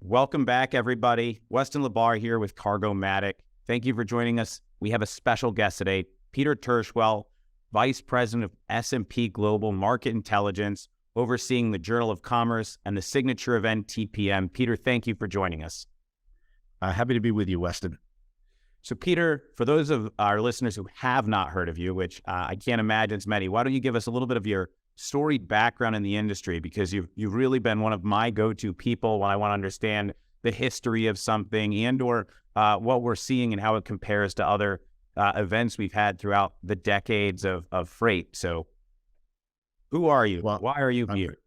Welcome back, everybody. Weston LaBar here with Cargomatic. Thank you for joining us. We have a special guest today, Peter Tirschwell, Vice President of S&P Global Market Intelligence, overseeing the Journal of Commerce and the signature event TPM. Peter, thank you for joining us. Happy to be with you, Weston. So, Peter, for those of our listeners who have not heard of you, which I can't imagine it's many, why don't you give us a little bit of your storied background in the industry, because you've really been one of my go-to people when I want to understand the history of something and or what we're seeing and how it compares to other events we've had throughout the decades of freight. So who are you? Well, why are you here?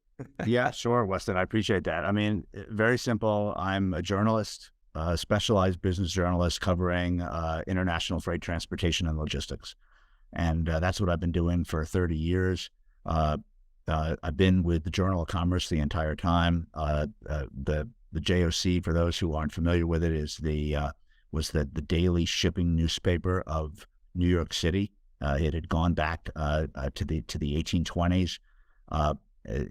Yeah, sure, Weston. I appreciate that. I mean, very simple. I'm a journalist, a specialized business journalist covering international freight transportation and logistics. And that's what I've been doing for 30 years. I've been with the Journal of Commerce the entire time. The JOC, for those who aren't familiar with it, was the daily shipping newspaper of New York City. It had gone back to the 1820s.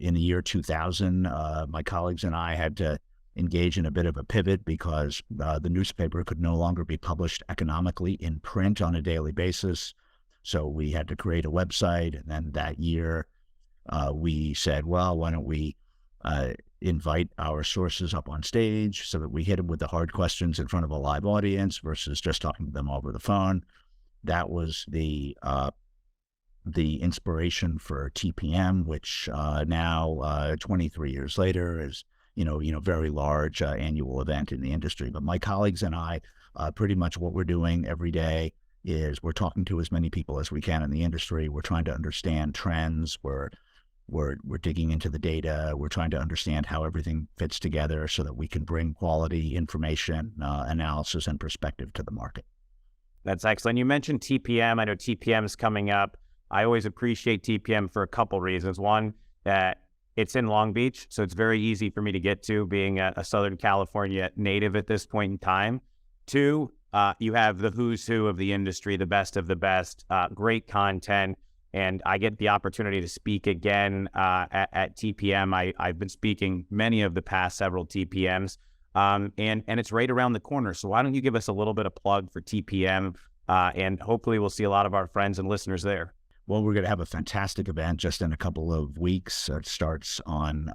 In the year 2000, my colleagues and I had to engage in a bit of a pivot because the newspaper could no longer be published economically in print on a daily basis. So we had to create a website, and then that year we said, well, why don't we invite our sources up on stage so that we hit them with the hard questions in front of a live audience versus just talking to them over the phone. That was the inspiration for TPM, which now 23 years later is very large annual event in the industry. But my colleagues and I, pretty much what we're doing every day is we're talking to as many people as we can in the industry. We're trying to understand trends. We're digging into the data. We're trying to understand how everything fits together so that we can bring quality information, analysis, and perspective to the market. That's excellent. You mentioned TPM. I know TPM is coming up. I always appreciate TPM for a couple reasons. One, that it's in Long Beach, so it's very easy for me to get to, being a Southern California native at this point in time. Two, you have the who's who of the industry, the best of the best, great content, and I get the opportunity to speak again at TPM. I've been speaking many of the past several TPMs, and it's right around the corner. So why don't you give us a little bit of plug for TPM, and hopefully we'll see a lot of our friends and listeners there. Well, we're going to have a fantastic event just in a couple of weeks. It starts on,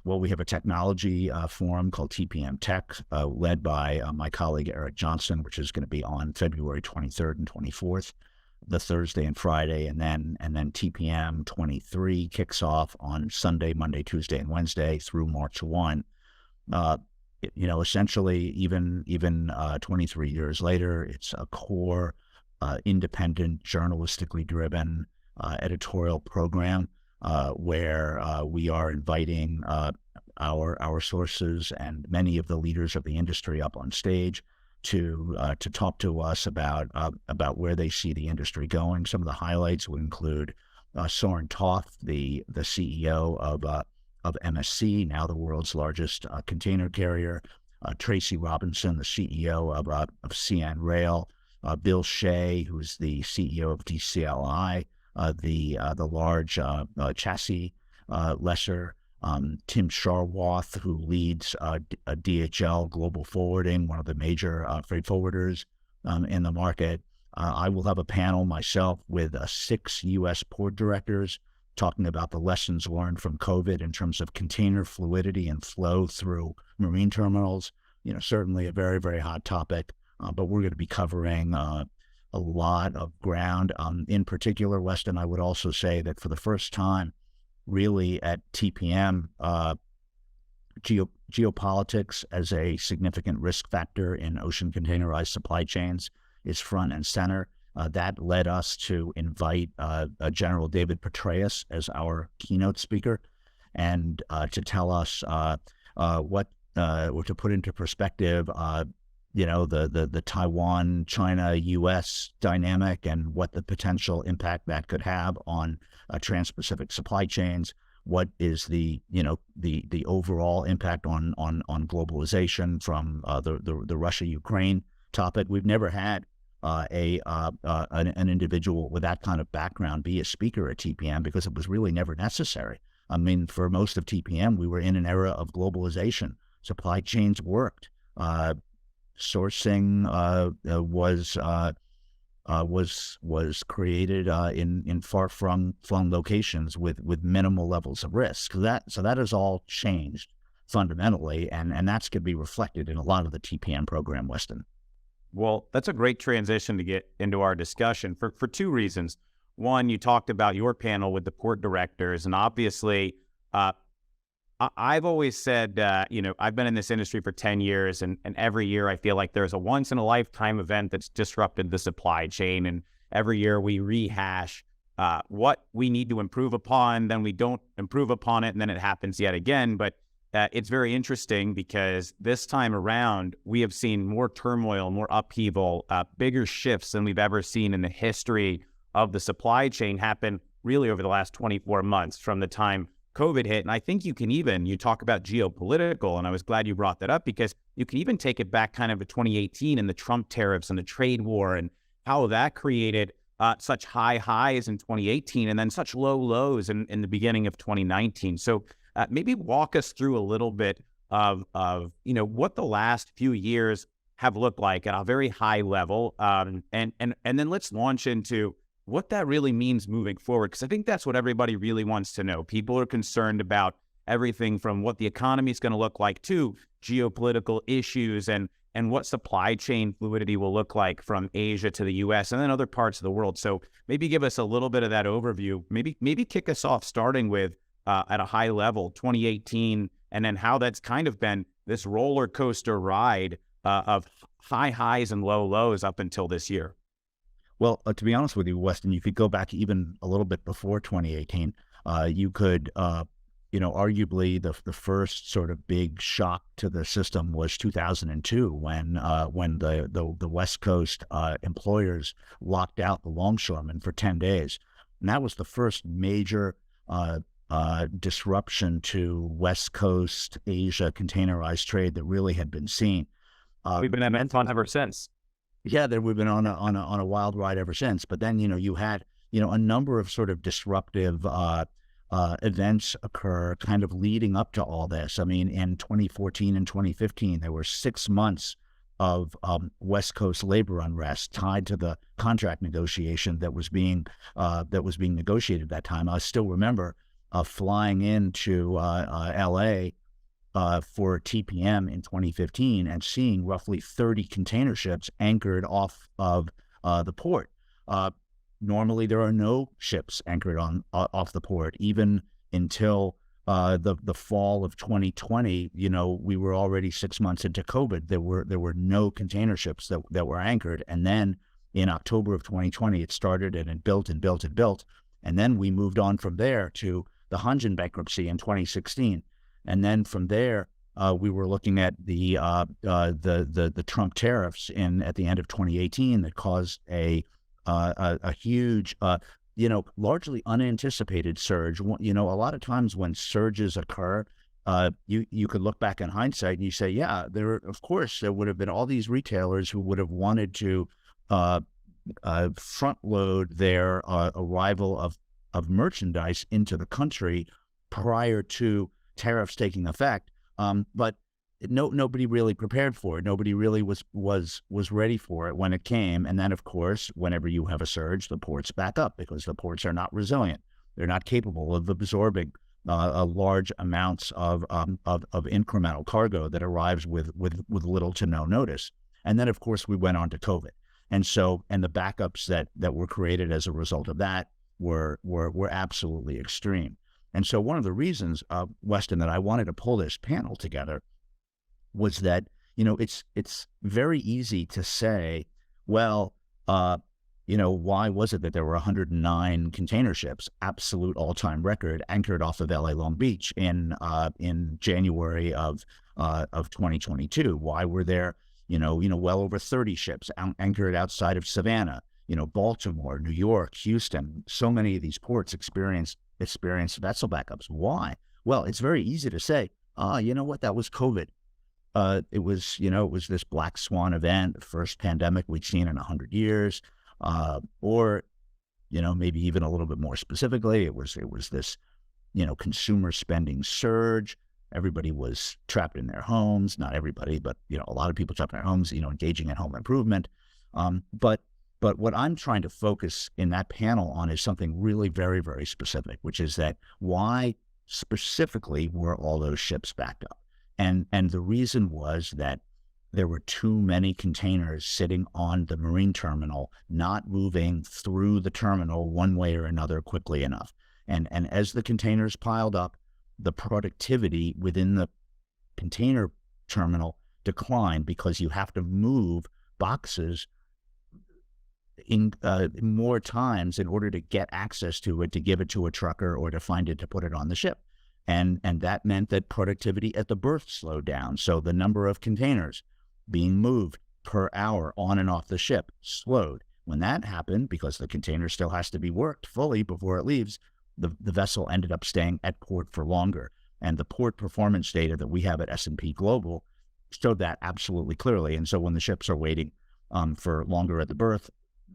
we have a technology forum called TPM Tech, led by my colleague Eric Johnson, which is going to be on February 23rd and 24th, the Thursday and Friday. And then TPM 23 kicks off on Sunday, Monday, Tuesday, and Wednesday through March 1. Essentially, even 23 years later, it's a core independent, journalistically driven editorial program where we are inviting our sources and many of the leaders of the industry up on stage to talk to us about where they see the industry going. Some of the highlights would include Soren Toth, the CEO of MSC, now the world's largest container carrier, Tracy Robinson, the CEO of CN Rail, Bill Shea, who's the CEO of DCLI, the large chassis lessor, Tim Sharwath, who leads DHL Global Forwarding, one of the major freight forwarders in the market. I will have a panel myself with 6 U.S. port directors talking about the lessons learned from COVID in terms of container fluidity and flow through marine terminals. Certainly a very, very hot topic. But we're going to be covering a lot of ground. In particular, Weston, I would also say that for the first time, really at TPM, geopolitics as a significant risk factor in ocean containerized supply chains is front and center. That led us to invite General David Petraeus as our keynote speaker, and to tell us or to put into perspective the Taiwan, China, U.S. dynamic and what the potential impact that could have on trans-Pacific supply chains. What is the overall impact on globalization from the Russia-Ukraine topic? We've never had an individual with that kind of background be a speaker at TPM because it was really never necessary. I mean, for most of TPM, we were in an era of globalization. supply chains worked. Sourcing was created in far flung locations with minimal levels of risk. So that has all changed fundamentally, and that's going to be reflected in a lot of the TPM program, Weston. Well, that's a great transition to get into our discussion for two reasons. One, you talked about your panel with the port directors, and obviously, I've always said, I've been in this industry for 10 years, and every year I feel like there's a once-in-a-lifetime event that's disrupted the supply chain, and every year we rehash what we need to improve upon, then we don't improve upon it, and then it happens yet again. But it's very interesting because this time around, we have seen more turmoil, more upheaval, bigger shifts than we've ever seen in the history of the supply chain happen really over the last 24 months from the time COVID hit. And I think you talk about geopolitical, and I was glad you brought that up because you can even take it back kind of to 2018 and the Trump tariffs and the trade war and how that created such high highs in 2018 and then such low lows in the beginning of 2019. So maybe walk us through a little bit of what the last few years have looked like at a very high level, and then let's launch into what that really means moving forward, because I think that's what everybody really wants to know. People are concerned about everything from what the economy is going to look like to geopolitical issues and what supply chain fluidity will look like from Asia to the U.S. and then other parts of the world. So maybe give us a little bit of that overview. Maybe kick us off starting with at a high level 2018, and then how that's kind of been this roller coaster ride of high highs and low lows up until this year. Well, to be honest with you, Weston, you could go back even a little bit before 2018. You could, arguably the first sort of big shock to the system was 2002 when the West Coast employers locked out the longshoremen for 10 days. And that was the first major disruption to West Coast Asia containerized trade that really had been seen. We've been at fun ever since. Yeah, we've been on a wild ride ever since. But then, you had, a number of sort of disruptive events occur kind of leading up to all this. I mean, in 2014 and 2015, there were 6 months of West Coast labor unrest tied to the contract negotiation that was being negotiated at that time. I still remember flying into LA for TPM in 2015 and seeing roughly 30 container ships anchored off of the port. Normally, there are no ships anchored off the port. Even until the fall of 2020, we were already 6 months into COVID. There were no container ships that were anchored. And then in October of 2020, it started and it built and built and built. And then we moved on from there to the Hanjin bankruptcy in 2016. And then from there, we were looking at the Trump tariffs at the end of 2018 that caused a huge, largely unanticipated surge. A lot of times when surges occur, you could look back in hindsight and you say, yeah, there would have been all these retailers who would have wanted to front load their arrival of merchandise into the country prior to tariffs taking effect, but nobody really prepared for it. Nobody really was ready for it when it came. And then, of course, whenever you have a surge, the ports back up because the ports are not resilient. They're not capable of absorbing large amounts of incremental cargo that arrives with little to no notice. And then, of course, we went on to COVID, and the backups that were created as a result of that were absolutely extreme. And so one of the reasons, Weston, that I wanted to pull this panel together was that, it's very easy to say, well, why was it that there were 109 container ships, absolute all-time record, anchored off of LA Long Beach in January of 2022? Why were there, well over 30 ships anchored outside of Savannah? Baltimore, New York, Houston, so many of these ports experienced vessel backups. Why? Well, it's very easy to say, you know what, that was COVID. It was this black swan event, the first pandemic we'd seen in 100 years. Or, maybe even a little bit more specifically, it was this, consumer spending surge. everybody was trapped in their homes. Not everybody, but a lot of people trapped in their homes, engaging in home improvement. But what I'm trying to focus in that panel on is something really very, very specific, which is that why specifically were all those ships backed up? And the reason was that there were too many containers sitting on the marine terminal, not moving through the terminal one way or another quickly enough. And as the containers piled up, the productivity within the container terminal declined because you have to move boxes in more times in order to get access to it, to give it to a trucker or to find it to put it on the ship. And that meant that productivity at the berth slowed down. So the number of containers being moved per hour on and off the ship slowed. When that happened, because the container still has to be worked fully before it leaves, the vessel ended up staying at port for longer. And the port performance data that we have at S&P Global showed that absolutely clearly. And so when the ships are waiting for longer at the berth,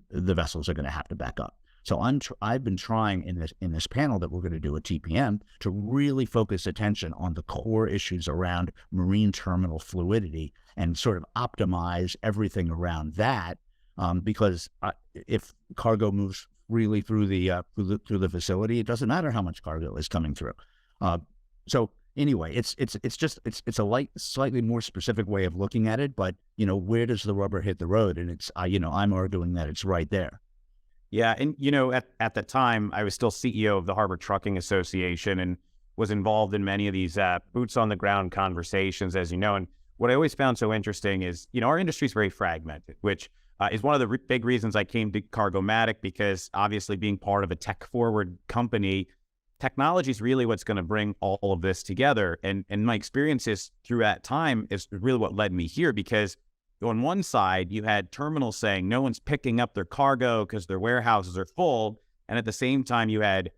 the vessels are going to have to back up. So I've been trying in this panel that we're going to do at TPM to really focus attention on the core issues around marine terminal fluidity and sort of optimize everything around that. Because if cargo moves freely through the facility, it doesn't matter how much cargo is coming through. So anyway, it's a slightly more specific way of looking at it, but where does the rubber hit the road? And it's I'm arguing that it's right there. Yeah, and at the time, I was still CEO of the Harbor Trucking Association and was involved in many of these boots on the ground conversations, as you know. And what I always found so interesting is, our industry is very fragmented, which is one of the big reasons I came to Cargomatic, because obviously being part of a tech forward company, technology is really what's going to bring all of this together. And my experiences through that time is really what led me here, because on one side, you had terminals saying no one's picking up their cargo because their warehouses are full. And at the same time, you had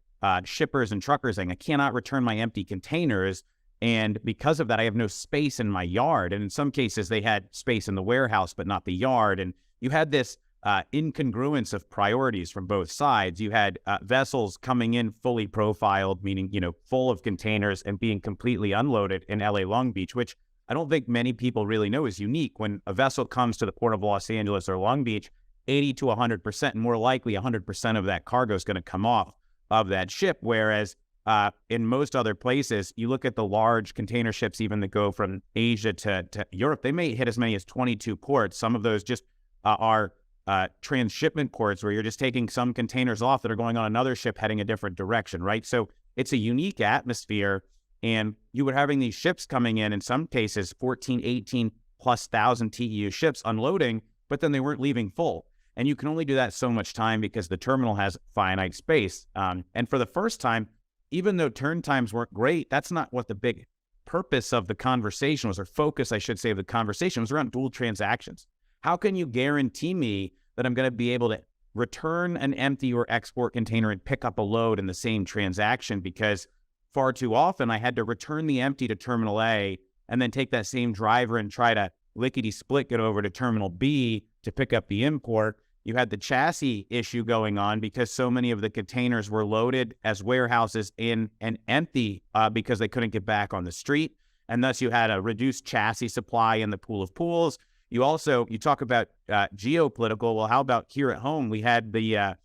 shippers and truckers saying, I cannot return my empty containers. And because of that, I have no space in my yard. And in some cases, they had space in the warehouse, but not the yard. And you had this incongruence of priorities from both sides. You had vessels coming in fully profiled, meaning, full of containers, and being completely unloaded in LA Long Beach, which I don't think many people really know is unique. When a vessel comes to the port of Los Angeles or Long Beach, 80 to 100%, and more likely 100% of that cargo is going to come off of that ship. Whereas in most other places, you look at the large container ships, even that go from Asia to Europe, they may hit as many as 22 ports. Some of those just are transshipment ports where you're just taking some containers off that are going on another ship heading a different direction, right? So it's a unique atmosphere. And you were having these ships coming in some cases, 14, 18 plus thousand TEU ships unloading, but then they weren't leaving full. And you can only do that so much time because the terminal has finite space. And for the first time, even though turn times weren't great, that's not what the big purpose of the conversation was, or focus, I should say, of the conversation was around dual transactions. How can you guarantee me that I'm going to be able to return an empty or export container and pick up a load in the same transaction? Because far too often, I had to return the empty to Terminal A and then take that same driver and try to lickety-split get over to Terminal B to pick up the import. You had the chassis issue going on because so many of the containers were loaded as warehouses in and empty because they couldn't get back on the street. And thus you had a reduced chassis supply in the pool of pools. You talk about geopolitical. Well, how about here at home? We had the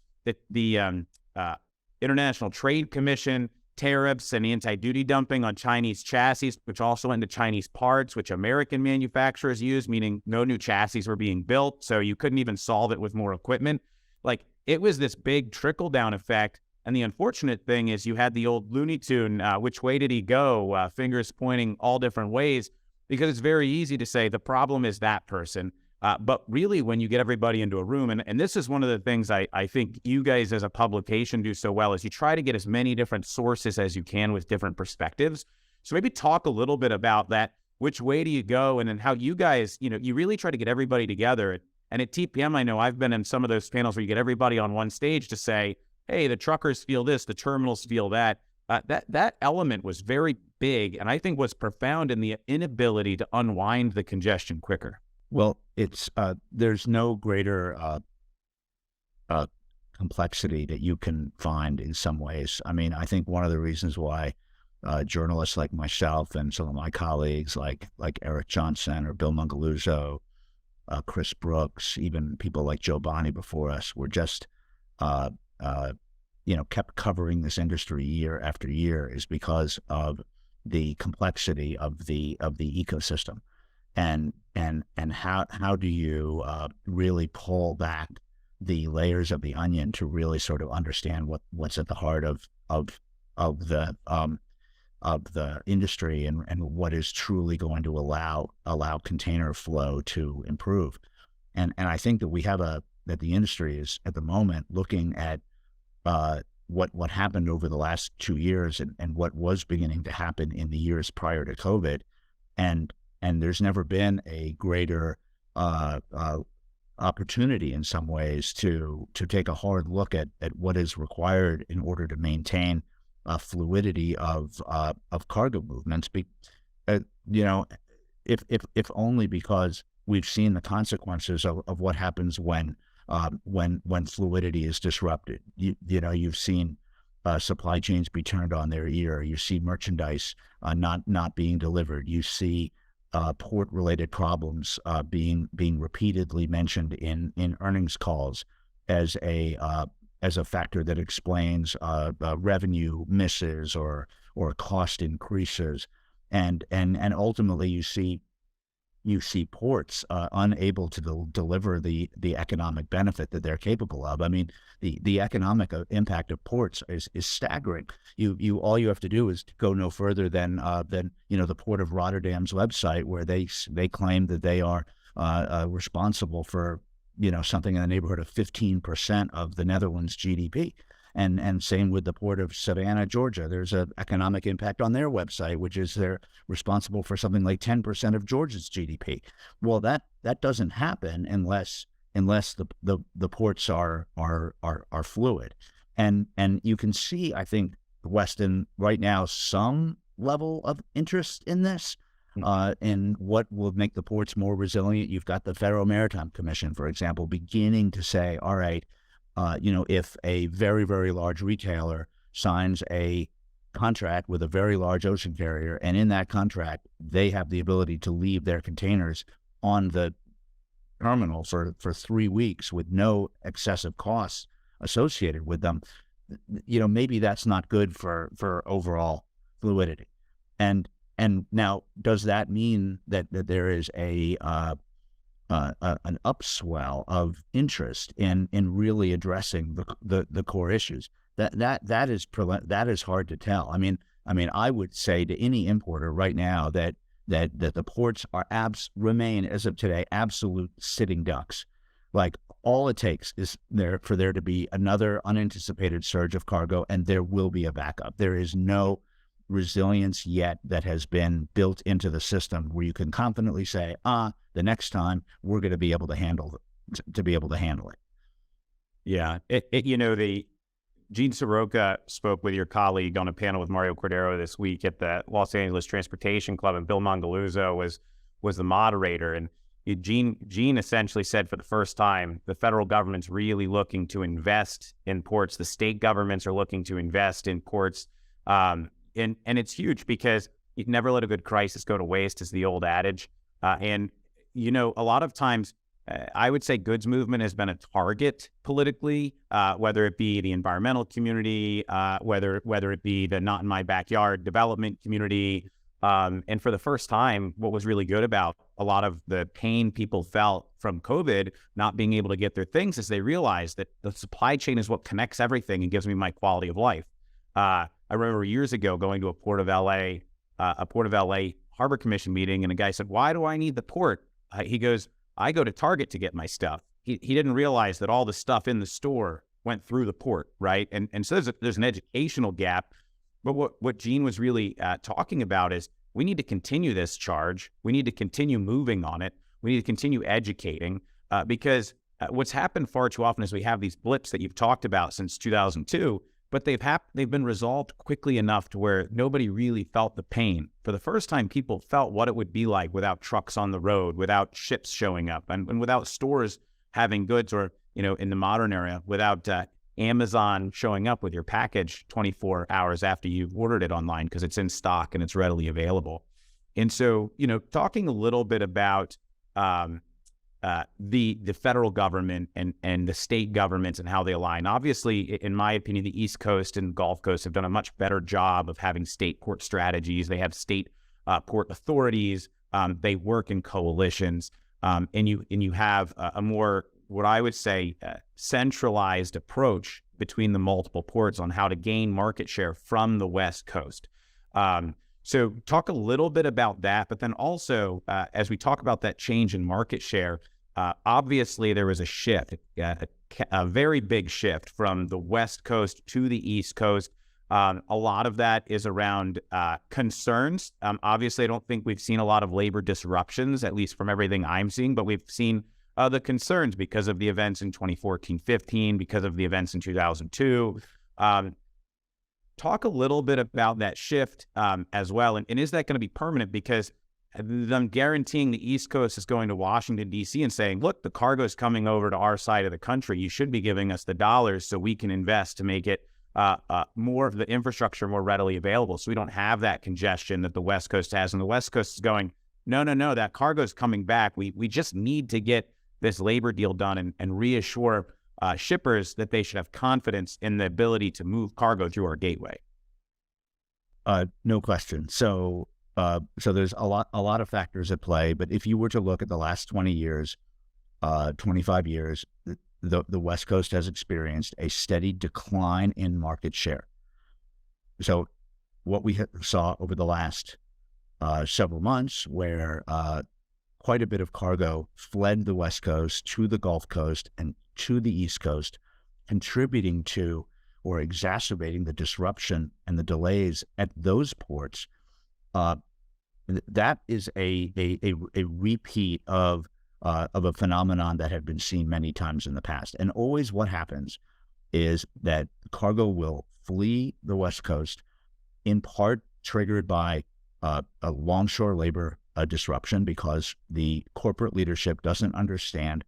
International Trade Commission tariffs and anti-duty dumping on Chinese chassis, which also went into Chinese parts, which American manufacturers use, meaning no new chassis were being built. So you couldn't even solve it with more equipment. Like, it was this big trickle-down effect. And the unfortunate thing is you had the old Looney Tune, which way did he go? Fingers pointing all different ways, because it's very easy to say the problem is that person. But really, when you get everybody into a room, and this is one of the things I think you guys as a publication do so well, is you try to get as many different sources as you can with different perspectives. So maybe talk a little bit about that. Which way do you go? And then how you guys, you really try to get everybody together. And at TPM, I know I've been in some of those panels where you get everybody on one stage to say, hey, the truckers feel this, the terminals feel that. That element was very big, and I think was profound in the inability to unwind the congestion quicker. Well, it's there's no greater complexity that you can find in some ways. I mean, I think one of the reasons why journalists like myself and some of my colleagues like Eric Johnson or Bill Mangaluzzo, Chris Brooks, even people like Joe Bonney before us were just, kept covering this industry year after year is because of the complexity of the ecosystem, and how do you really pull back the layers of the onion to really sort of understand what's at the heart of the industry and what is truly going to allow container flow to improve. And I think that that the industry is at the moment looking at what happened over the last 2 years and what was beginning to happen in the years prior to COVID. And there's never been a greater opportunity in some ways to take a hard look at what is required in order to maintain fluidity of cargo movements. If only because we've seen the consequences of what happens when fluidity is disrupted. You've seen supply chains be turned on their ear. You see merchandise not being delivered. You see port-related problems being repeatedly mentioned in earnings calls as a factor that explains revenue misses or cost increases, and ultimately you see ports unable to deliver the economic benefit that they're capable of. I mean, the economic impact of ports is staggering. All you have to do is go no further than the Port of Rotterdam's website, where they claim that they are responsible for something in the neighborhood of 15% of the Netherlands' GDP. And same with the Port of Savannah, Georgia. There's an economic impact on their website, which is they're responsible for something like 10% of Georgia's GDP. Well, that doesn't happen unless the ports are fluid. And you can see, I think, Weston, right now, some level of interest in this. And what will make the ports more resilient. You've got the Federal Maritime Commission, for example, beginning to say, all right, if a very, very large retailer signs a contract with a very large ocean carrier, and in that contract, they have the ability to leave their containers on the terminal for 3 weeks with no excessive costs associated with them, maybe that's not good for overall fluidity. And now, does that mean that there is an upswell of interest in really addressing the core issues? That is hard to tell. I mean, I would say to any importer right now that the ports remain, as of today, absolute sitting ducks. Like, all it takes is for there to be another unanticipated surge of cargo, and there will be a backup. There is no resilience yet that has been built into the system where you can confidently say, the next time we're going to be able to handle it. Yeah. The Gene Soroka spoke with your colleague on a panel with Mario Cordero this week at the Los Angeles Transportation Club, and Bill Mangaluzzo was the moderator. And Gene essentially said, for the first time, the federal government's really looking to invest in ports. The state governments are looking to invest in ports. And it's huge because you can never let a good crisis go to waste, is the old adage. And a lot of times, I would say goods movement has been a target politically, whether it be the environmental community, whether it be the not in my backyard development community. And for the first time, what was really good about a lot of the pain people felt from COVID not being able to get their things is they realized that the supply chain is what connects everything and gives me my quality of life. I remember years ago going to a Port of LA Harbor Commission meeting, and a guy said, "Why do I need the port?" He goes, "I go to Target to get my stuff." He didn't realize that all the stuff in the store went through the port, right? And so there's an educational gap. But what Gene was really talking about is we need to continue this charge. We need to continue moving on it. We need to continue educating because what's happened far too often is we have these blips that you've talked about since 2002, but they've been resolved quickly enough to where nobody really felt the pain. For the first time, people felt what it would be like without trucks on the road, without ships showing up, and without stores having goods, or, in the modern era, without Amazon showing up with your package 24 hours after you've ordered it online because it's in stock and it's readily available. And so, talking a little bit about the federal government and the state governments and how they align. Obviously, in my opinion, the East Coast and Gulf Coast have done a much better job of having state port strategies. They have state port authorities. They work in coalitions, and you have a more, what I would say, centralized approach between the multiple ports on how to gain market share from the West Coast. So talk a little bit about that, but then also, as we talk about that change in market share, obviously there was a shift, a very big shift from the West Coast to the East Coast. A lot of that is around concerns. Obviously, I don't think we've seen a lot of labor disruptions, at least from everything I'm seeing, but we've seen the concerns because of the events in 2014-15, because of the events in 2002. Talk a little bit about that shift as well. And is that going to be permanent? Because I'm guaranteeing the East Coast is going to Washington, D.C. and saying, look, the cargo is coming over to our side of the country. You should be giving us the dollars so we can invest to make it more of the infrastructure more readily available. So we don't have that congestion that the West Coast has. And the West Coast is going, no, that cargo is coming back. We just need to get this labor deal done and reassure shippers that they should have confidence in the ability to move cargo through our gateway. No question. So there's a lot of factors at play. But if you were to look at the last 20 years, 25 years, the West Coast has experienced a steady decline in market share. So what we saw over the last several months, where quite a bit of cargo fled the West Coast to the Gulf Coast and to the East Coast, contributing to or exacerbating the disruption and the delays at those ports. That is a repeat of a phenomenon that had been seen many times in the past. And always what happens is that cargo will flee the West Coast, in part triggered by a longshore labor disruption, because the corporate leadership doesn't understand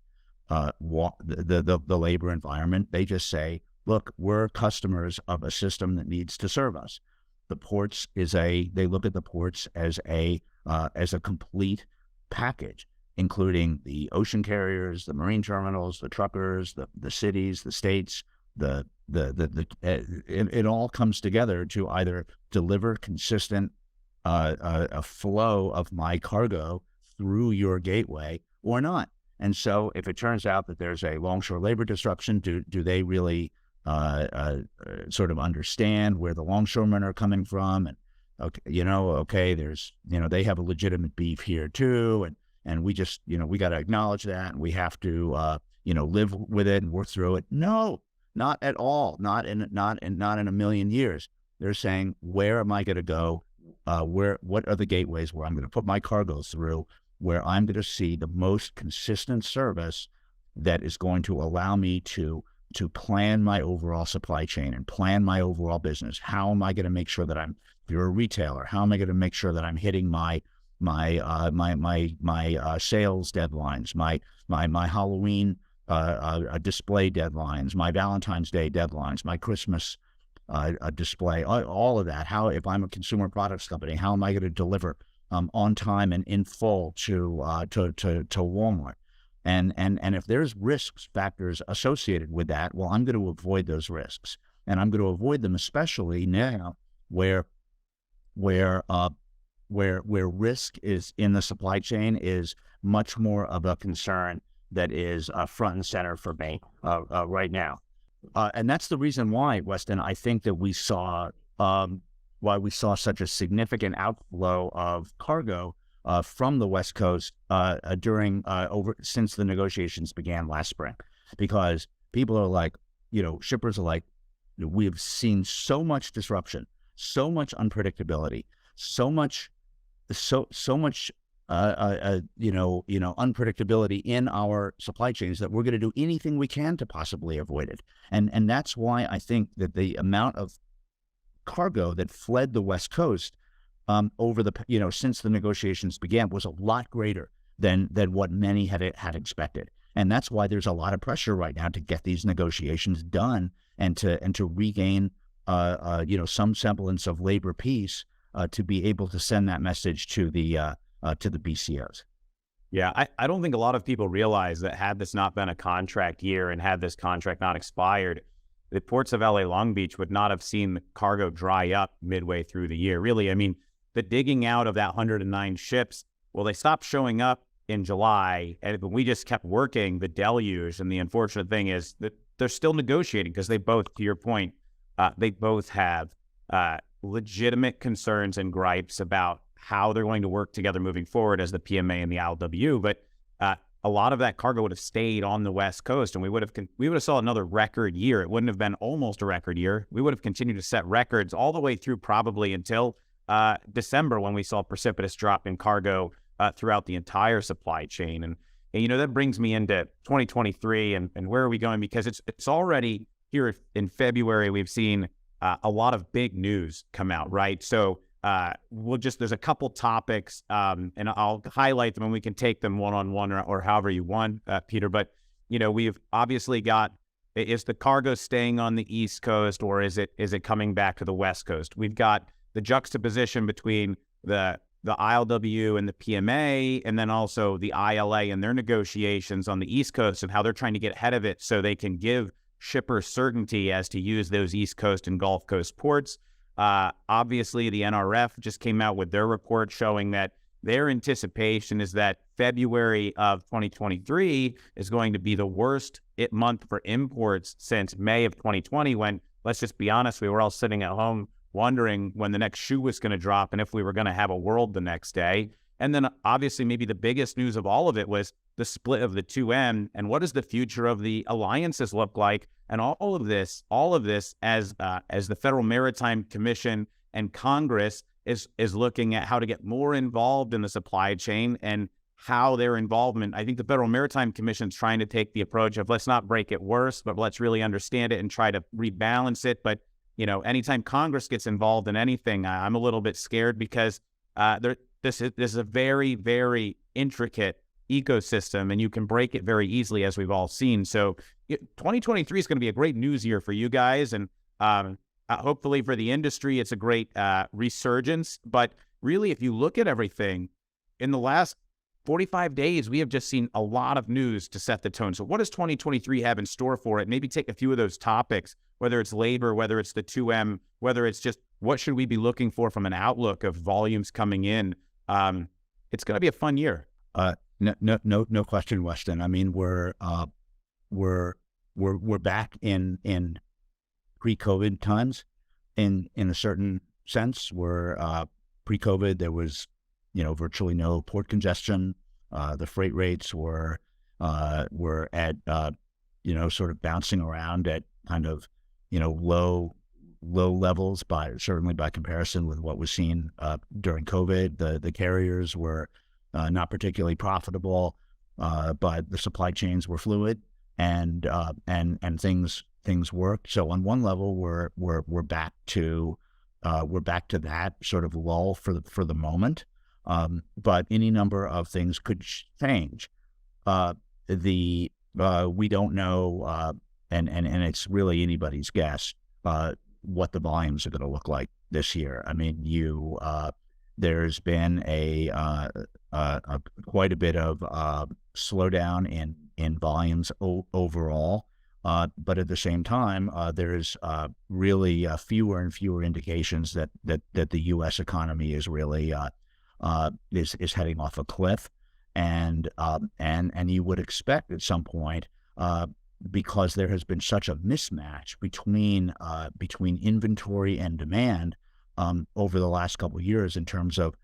the labor environment. They just say, look, we're customers of a system that needs to serve us. The ports they look at the ports as a complete package, including the ocean carriers, the marine terminals, the truckers, the cities, the states. It all comes together to either deliver consistent a flow of my cargo through your gateway or not. And so if it turns out that there's a longshore labor disruption, do they really sort of understand where the longshoremen are coming from? And there's, they have a legitimate beef here too, and we just, we got to acknowledge that, and we have to live with it and work through it. No, not at all. Not in a million years. They're saying, where am I going to go? What are the gateways where I'm going to put my cargo through, where I'm going to see the most consistent service that is going to allow me to plan my overall supply chain and plan my overall business? How am I going to make sure that if you're a retailer, how am I going to make sure that I'm hitting my sales deadlines, my Halloween display deadlines, my Valentine's Day deadlines, my Christmas display, all of that? How, if I'm a consumer products company, how am I going to deliver on time and in full to Walmart? And if there's risks factors associated with that, well, I'm going to avoid those risks, and I'm going to avoid them especially now where risk is in the supply chain is much more of a concern that is front and center for me right now. And that's the reason why, Weston, I think that we saw such a significant outflow of cargo from the West Coast since the negotiations began last spring, because people are like, shippers are like, we've seen so much disruption, so much unpredictability, so much unpredictability in our supply chains that we're going to do anything we can to possibly avoid it. And that's why I think that the amount of cargo that fled the West Coast since the negotiations began was a lot greater than what many had expected. And that's why there's a lot of pressure right now to get these negotiations done and to regain some semblance of labor peace to be able to send that message to the BCOs. Yeah, I don't think a lot of people realize that had this not been a contract year and had this contract not expired, the ports of LA Long Beach would not have seen the cargo dry up midway through the year. Really, I mean, the digging out of that 109 ships, well, they stopped showing up in July, and we just kept working the deluge. And the unfortunate thing is that they're still negotiating because they both, to your point, they both have legitimate concerns and gripes about how they're going to work together moving forward as the PMA and the ILWU. But a lot of that cargo would have stayed on the West Coast, and we would have saw another record year. It wouldn't have been almost a record year. We would have continued to set records all the way through probably until December, when we saw a precipitous drop in cargo throughout the entire supply chain. And that brings me into 2023 and where are we going? Because it's already here in February, we've seen a lot of big news come out, right? So there's a couple topics, and I'll highlight them and we can take them one-on-one or however you want, Peter. But, we've obviously got, is the cargo staying on the East Coast or is it coming back to the West Coast? We've got the juxtaposition between the ILW and the PMA, and then also the ILA and their negotiations on the East Coast and how they're trying to get ahead of it so they can give shippers certainty as to use those East Coast and Gulf Coast ports. Obviously, the NRF just came out with their report showing that their anticipation is that February of 2023 is going to be the worst month for imports since May of 2020, when, let's just be honest, we were all sitting at home wondering when the next shoe was going to drop and if we were going to have a world the next day. And then obviously maybe the biggest news of all of it was the split of the 2M and what does the future of the alliances look like? And all of this as the Federal Maritime Commission and Congress is looking at how to get more involved in the supply chain and how their involvement. I think the Federal Maritime Commission is trying to take the approach of let's not break it worse, but let's really understand it and try to rebalance it. But anytime Congress gets involved in anything, I'm a little bit scared because this is a very, very intricate ecosystem, and you can break it very easily, as we've all seen. So 2023 is going to be a great news year for you guys, and hopefully for the industry, it's a great resurgence. But really, if you look at everything, in the last 45 days, we have just seen a lot of news to set the tone. So what does 2023 have in store for it? Maybe take a few of those topics, whether it's labor, whether it's the 2M, whether it's just what should we be looking for from an outlook of volumes coming in. It's going to be a fun year. No question, Weston. I mean, we're back in pre-COVID times in a certain sense. We're pre-COVID, there was virtually no port congestion. The freight rates were at sort of bouncing around at kind of low levels certainly by comparison with what was seen during COVID. The carriers were not particularly profitable, but the supply chains were fluid and things worked. So on one level, we're back to that sort of lull for the moment. But any number of things could change. We don't know, and it's really anybody's guess what the volumes are going to look like this year. I mean, there's been quite a bit of slowdown in volumes overall, but at the same time, there's really fewer and fewer indications that the U.S. economy is really is heading off a cliff, and you would expect at some point, because there has been such a mismatch between inventory and demand over the last couple of years in terms of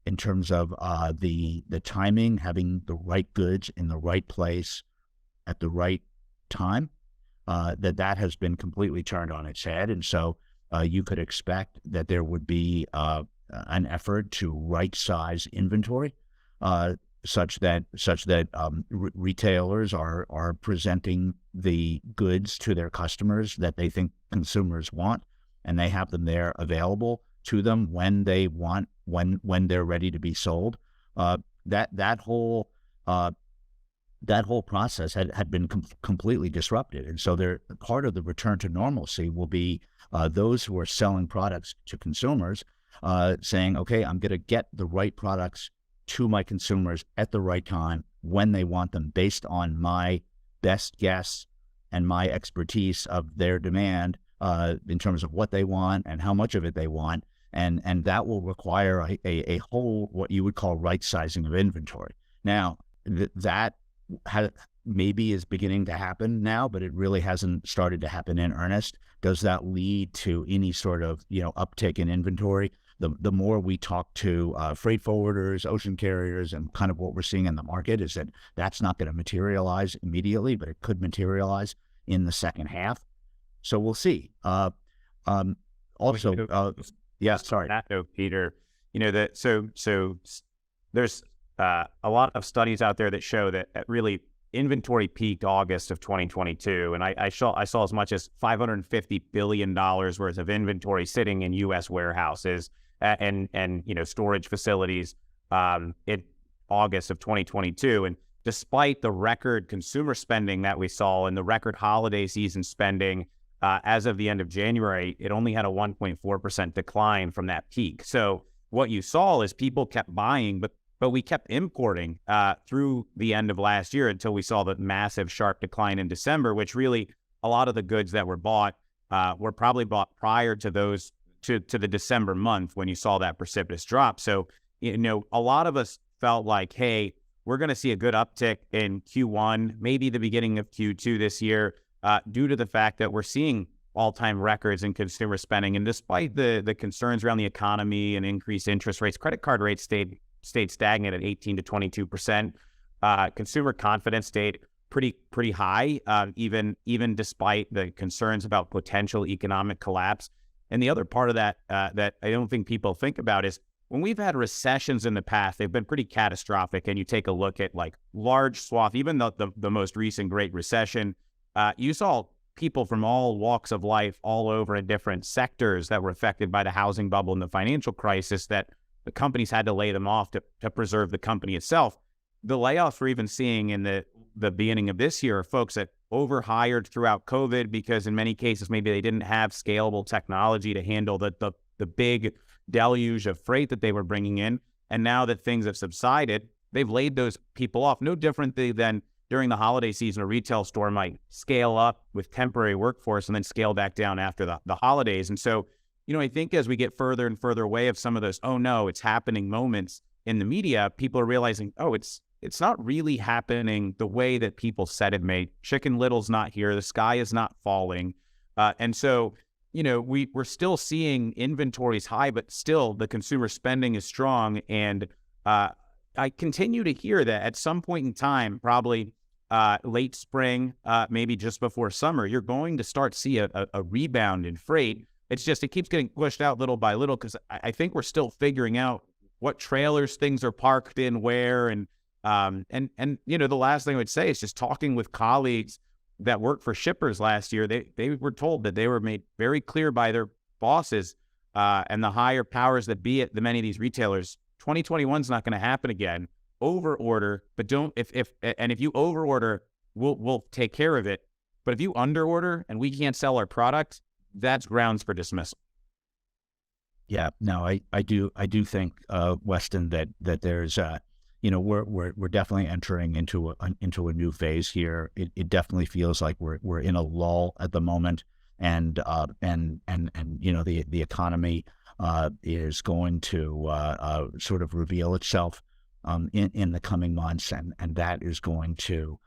the timing, having the right goods in the right place at the right time, that has been completely turned on its head, and so you could expect that there would be an effort to right-size inventory, such that retailers are presenting the goods to their customers that they think consumers want, and they have them there available to them when they want, when they're ready to be sold. That whole that whole process had been completely disrupted. And so part of the return to normalcy will be those who are selling products to consumers saying, okay, I'm going to get the right products to my consumers at the right time when they want them, based on my best guess and my expertise of their demand in terms of what they want and how much of it they want. And that will require a whole, what you would call, right sizing of inventory. Now, that maybe is beginning to happen now, but it really hasn't started to happen in earnest. Does that lead to any sort of uptick in inventory? The more we talk to freight forwarders, ocean carriers, and kind of what we're seeing in the market is that that's not going to materialize immediately, but it could materialize in the second half. So we'll see. Also, yeah, sorry. That note, Peter, so there's a lot of studies out there that show that really inventory peaked August of 2022, and I saw as much as $550 billion worth of inventory sitting in U.S. warehouses and storage facilities in August of 2022. And despite the record consumer spending that we saw and the record holiday season spending, as of the end of January, it only had a 1.4% decline from that peak. So what you saw is people kept buying, but we kept importing through the end of last year until we saw the massive sharp decline in December, which really a lot of the goods that were bought were probably bought prior to those to the December month when you saw that precipitous drop. So, a lot of us felt like, hey, we're going to see a good uptick in Q1, maybe the beginning of Q2 this year, due to the fact that we're seeing all-time records in consumer spending. And despite the concerns around the economy and increased interest rates, credit card rates stayed stagnant at 18 to 22%. Consumer confidence stayed pretty high, even despite the concerns about potential economic collapse. And the other part of that that I don't think people think about is when we've had recessions in the past, they've been pretty catastrophic. And you take a look at like large swath, even the most recent Great Recession, you saw people from all walks of life all over in different sectors that were affected by the housing bubble and the financial crisis that the companies had to lay them off to preserve the company itself. The layoffs we're even seeing in the beginning of this year are folks that overhired throughout COVID because in many cases, maybe they didn't have scalable technology to handle the big deluge of freight that they were bringing in. And now that things have subsided, they've laid those people off. No different than during the holiday season, a retail store might scale up with temporary workforce and then scale back down after the holidays. And so, I think as we get further and further away of some of those, oh no, it's happening moments in the media, people are realizing, oh, it's not really happening the way that people said it may. Chicken Little's not here. The sky is not falling. And so, we're still seeing inventories high, but still the consumer spending is strong. And I continue to hear that at some point in time, probably late spring, maybe just before summer, you're going to start see a rebound in freight. It's just, it keeps getting pushed out little by little because I think we're still figuring out what trailers things are parked in where. And the last thing I would say is just talking with colleagues that worked for shippers last year. They were told that they were made very clear by their bosses and the higher powers that be at many of these retailers. 2021 is not going to happen again. Over order, but don't, if you over order, we'll take care of it. But if you under order and we can't sell our product, that's grounds for dismissal. Yeah, no, I do think, Weston, that there's we're definitely entering into a new phase here. It definitely feels like we're in a lull at the moment, and the economy is going to sort of reveal itself in the coming months, and that is going to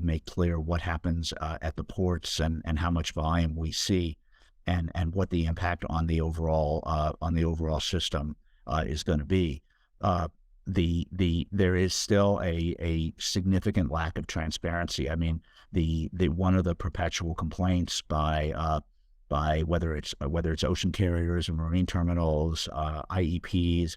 make clear what happens at the ports and how much volume we see, and what the impact on the overall system is going to be. There is still a significant lack of transparency. I mean, the one of the perpetual complaints by whether it's ocean carriers or marine terminals, IEPs,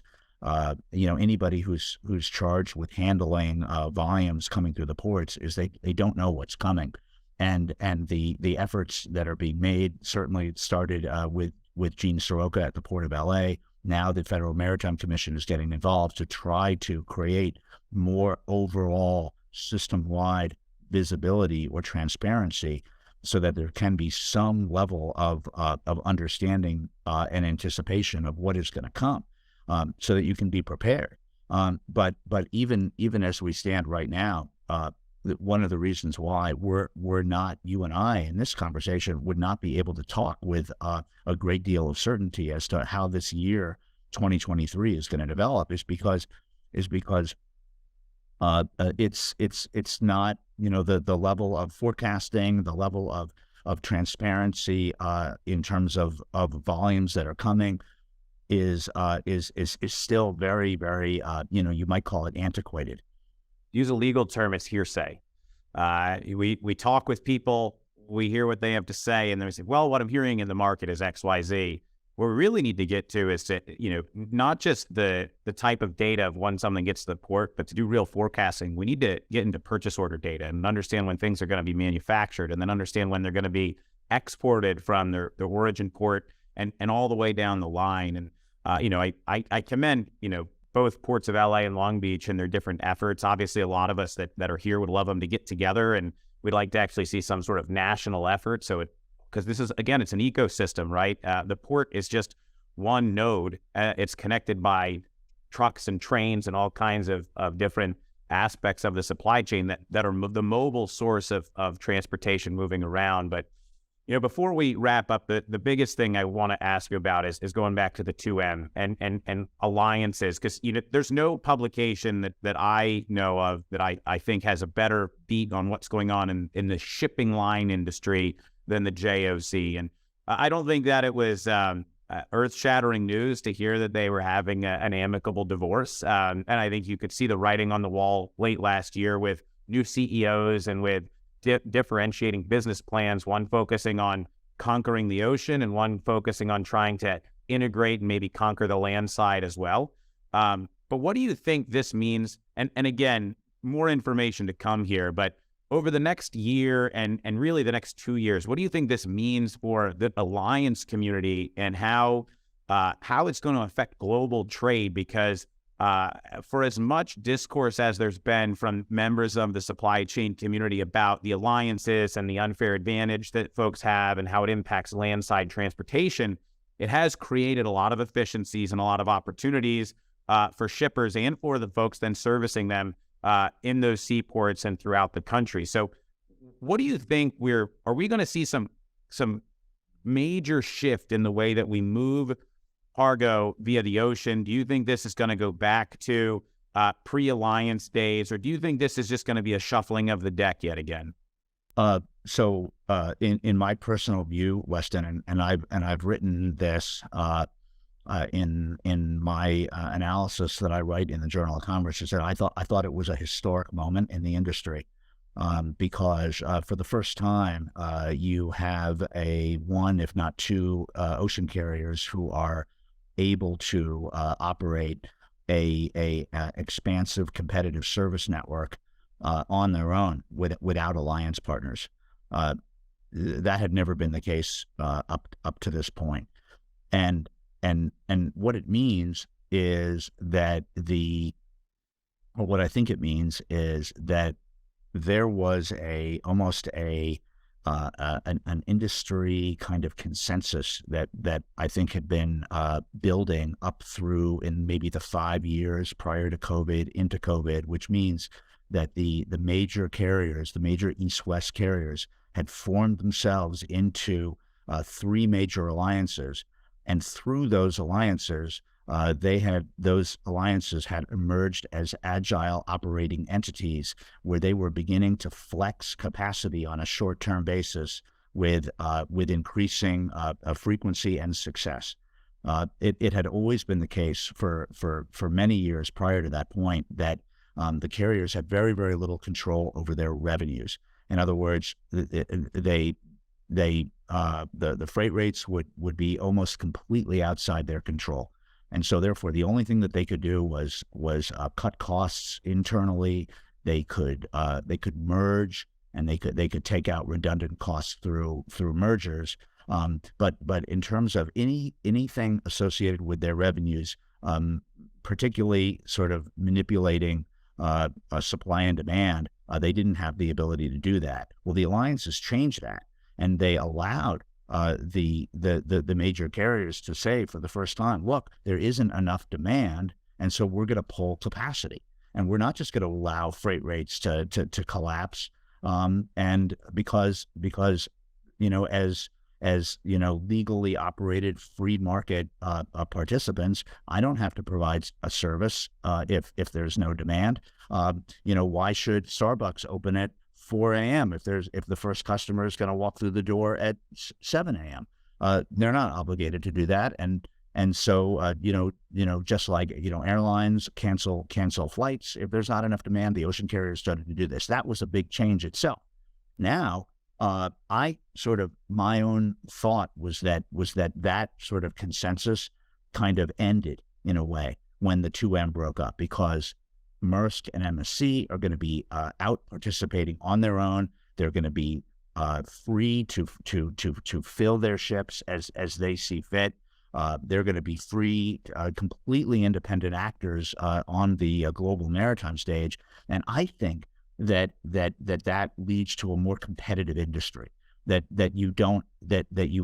anybody who's charged with handling volumes coming through the ports is they don't know what's coming, and the efforts that are being made certainly started with Gene Soroka at the Port of LA. Now the Federal Maritime Commission is getting involved to try to create more overall system-wide visibility or transparency, so that there can be some level of understanding and anticipation of what is going to come, so that you can be prepared. But even as we stand right now, one of the reasons why we're not, you and I in this conversation would not be able to talk with a great deal of certainty as to how this year 2023 is going to develop is because it's not, the level of forecasting, the level of transparency in terms of volumes that are coming is still very, very, you might call it antiquated. Use a legal term, it's hearsay. We talk with people, we hear what they have to say, and they say, well, what I'm hearing in the market is X, Y, Z. What we really need to get to is to, not just the type of data of when something gets to the port, but to do real forecasting. We need to get into purchase order data and understand when things are going to be manufactured, and then understand when they're going to be exported from their origin port and all the way down the line. And, I commend, both ports of LA and Long Beach and their different efforts. Obviously, a lot of us that are here would love them to get together, and we'd like to actually see some sort of national effort. So because this is, again, it's an ecosystem, right? The port is just one node. It's connected by trucks and trains and all kinds of different aspects of the supply chain that are the mobile source of transportation moving around. But, before we wrap up, the biggest thing I want to ask you about is going back to the 2M and alliances, because, there's no publication that I know of that I think has a better beat on what's going on in the shipping line industry than the JOC. And I don't think that it was earth-shattering news to hear that they were having an amicable divorce. And I think you could see the writing on the wall late last year with new CEOs and with differentiating business plans, one focusing on conquering the ocean and one focusing on trying to integrate and maybe conquer the land side as well. But what do you think this means? And again, more information to come here, but over the next year and really the next 2 years, what do you think this means for the alliance community and how it's going to affect global trade? Because for as much discourse as there's been from members of the supply chain community about the alliances and the unfair advantage that folks have and how it impacts landside transportation, it has created a lot of efficiencies and a lot of opportunities for shippers and for the folks then servicing them in those seaports and throughout the country. So what do you think are we going to see some major shift in the way that we move cargo via the ocean? Do you think this is going to go back to pre-alliance days, or do you think this is just going to be a shuffling of the deck yet again? So in my personal view, Weston, and I've written this in my analysis that I write in the Journal of Commerce, is that I thought it was a historic moment in the industry, because for the first time you have one, if not two, ocean carriers who are able to operate a expansive competitive service network on their own without alliance partners. That had never been the case up to this point. And what it means is that what I think it means is that there was almost an industry kind of consensus that I think had been building up through in maybe the 5 years prior to COVID, into COVID, which means that the major carriers, the major East-West carriers, had formed themselves into 3 major alliances. And through those alliances, those alliances had emerged as agile operating entities where they were beginning to flex capacity on a short-term basis with increasing frequency and success. It had always been the case for many years prior to that point that the carriers had very, very little control over their revenues. In other words, the freight rates would be almost completely outside their control. And so therefore, the only thing that they could do was cut costs internally. They could merge, and they could take out redundant costs through mergers. But in terms of anything associated with their revenues, particularly sort of manipulating supply and demand, They didn't have the ability to do that. Well, the alliances changed that, and they allowed the major carriers to say for the first time, look, there isn't enough demand, and so we're going to pull capacity, and we're not just going to allow freight rates to collapse. And because as legally operated free market participants, I don't have to provide a service if there's no demand. Why should Starbucks open at 4 a.m. if the first customer is going to walk through the door at 7 a.m.? They're not obligated to do that, and so just like airlines cancel flights if there's not enough demand, the ocean carriers started to do this. That was a big change itself. Now, my own thought was that sort of consensus kind of ended in a way when the 2M broke up, because Maersk and MSC are going to be out participating on their own. They're going to be free to fill their ships as they see fit. They're going to be free, completely independent actors on the global maritime stage, and I think that leads to a more competitive industry. That you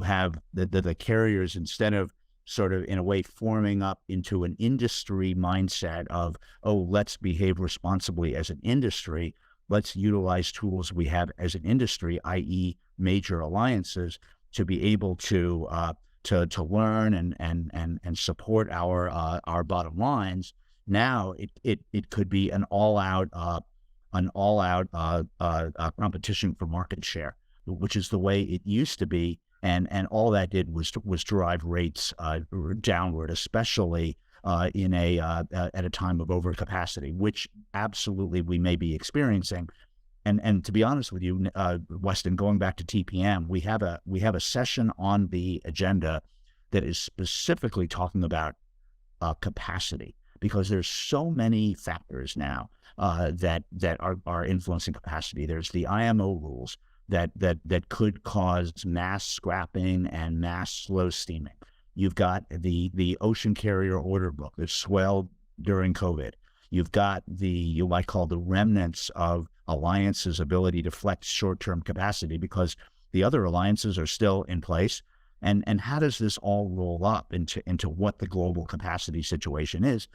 have the carriers, instead of sort of in a way forming up into an industry mindset of, oh, let's behave responsibly as an industry, let's utilize tools we have as an industry, i.e. major alliances, to be able to learn and support our bottom lines. Now it could be an all-out competition for market share, which is the way it used to be, and all that did was drive rates downward, especially at a time of overcapacity, which absolutely we may be experiencing. And to be honest with you, Weston, going back to TPM, we have a session on the agenda that is specifically talking about capacity, because there's so many factors now that are influencing capacity. There's the IMO rules that could cause mass scrapping and mass slow steaming. You've got the ocean carrier order book that swelled during COVID. You've got you might call the remnants of alliances' ability to flex short-term capacity because the other alliances are still in place. And how does this all roll up into what the global capacity situation is?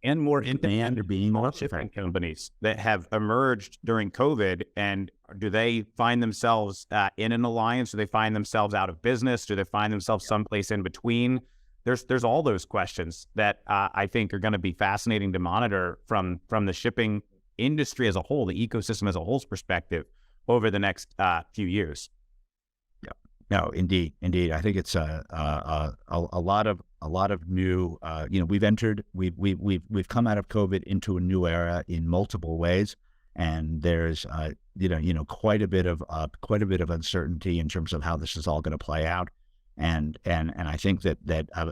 And more independent being shipping companies that have emerged during COVID, and do they find themselves in an alliance? Do they find themselves out of business? Do they find themselves someplace in between? There's all those questions that I think are going to be fascinating to monitor from the shipping industry as a whole, the ecosystem as a whole's perspective over the next few years. No, indeed. I think it's a lot of new. We've come out of COVID into a new era in multiple ways, and there's quite a bit of uncertainty in terms of how this is all going to play out, and I think that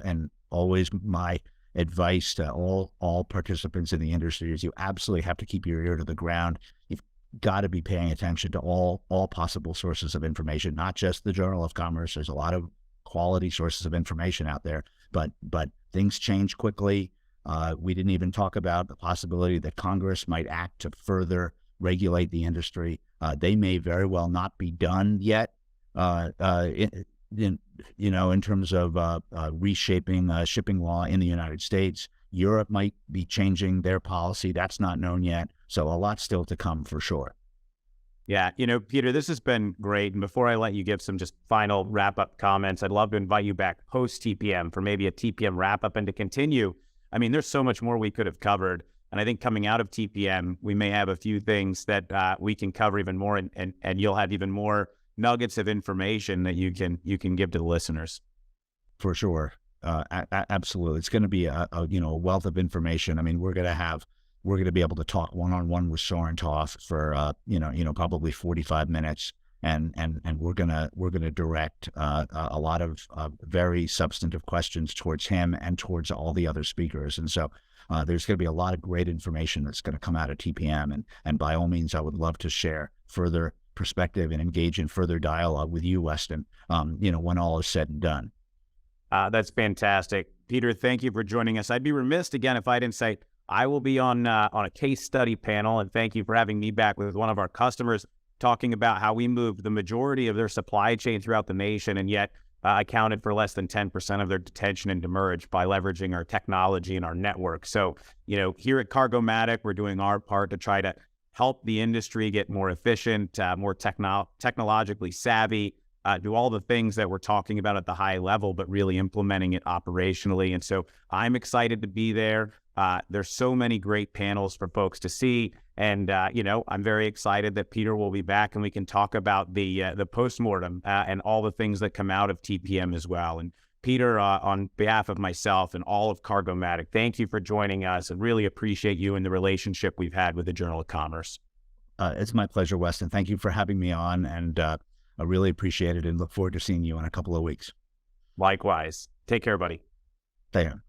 and always my advice to all participants in the industry is you absolutely have to keep your ear to the ground. You've got to be paying attention to all possible sources of information, not just the Journal of Commerce. There's a lot of quality sources of information out there, but things change quickly. We didn't even talk about the possibility that Congress might act to further regulate the industry. They may very well not be done yet, in terms of reshaping shipping law in the United States. Europe might be changing their policy. That's not known yet. So a lot still to come for sure. Yeah. Peter, this has been great. And before I let you give some just final wrap-up comments, I'd love to invite you back post-TPM for maybe a TPM wrap-up and to continue. I mean, there's so much more we could have covered. And I think coming out of TPM, we may have a few things that we can cover even more, and you'll have even more nuggets of information that you can give to the listeners. For sure. Absolutely. It's going to be a wealth of information. I mean, we're going to be able to talk one-on-one with Soren Toth for probably 45 minutes, and we're going to direct a lot of very substantive questions towards him and towards all the other speakers. And so there's going to be a lot of great information that's going to come out of TPM, and by all means, I would love to share further perspective and engage in further dialogue with you, Weston, when all is said and done. That's fantastic. Peter, thank you for joining us. I'd be remiss again if I didn't say I will be on a case study panel, and thank you for having me back with one of our customers talking about how we moved the majority of their supply chain throughout the nation, and yet accounted for less than 10% of their detention and demurrage by leveraging our technology and our network. So, here at Cargomatic, we're doing our part to try to help the industry get more efficient, more technologically savvy, do all the things that we're talking about at the high level, but really implementing it operationally. And so I'm excited to be there. There's so many great panels for folks to see. And, I'm very excited that Peter will be back and we can talk about the postmortem and all the things that come out of TPM as well. And Peter, on behalf of myself and all of Cargomatic, thank you for joining us and really appreciate you and the relationship we've had with the Journal of Commerce. It's my pleasure, Weston. Thank you for having me on, and I really appreciate it and look forward to seeing you in a couple of weeks. Likewise. Take care, buddy. Take care.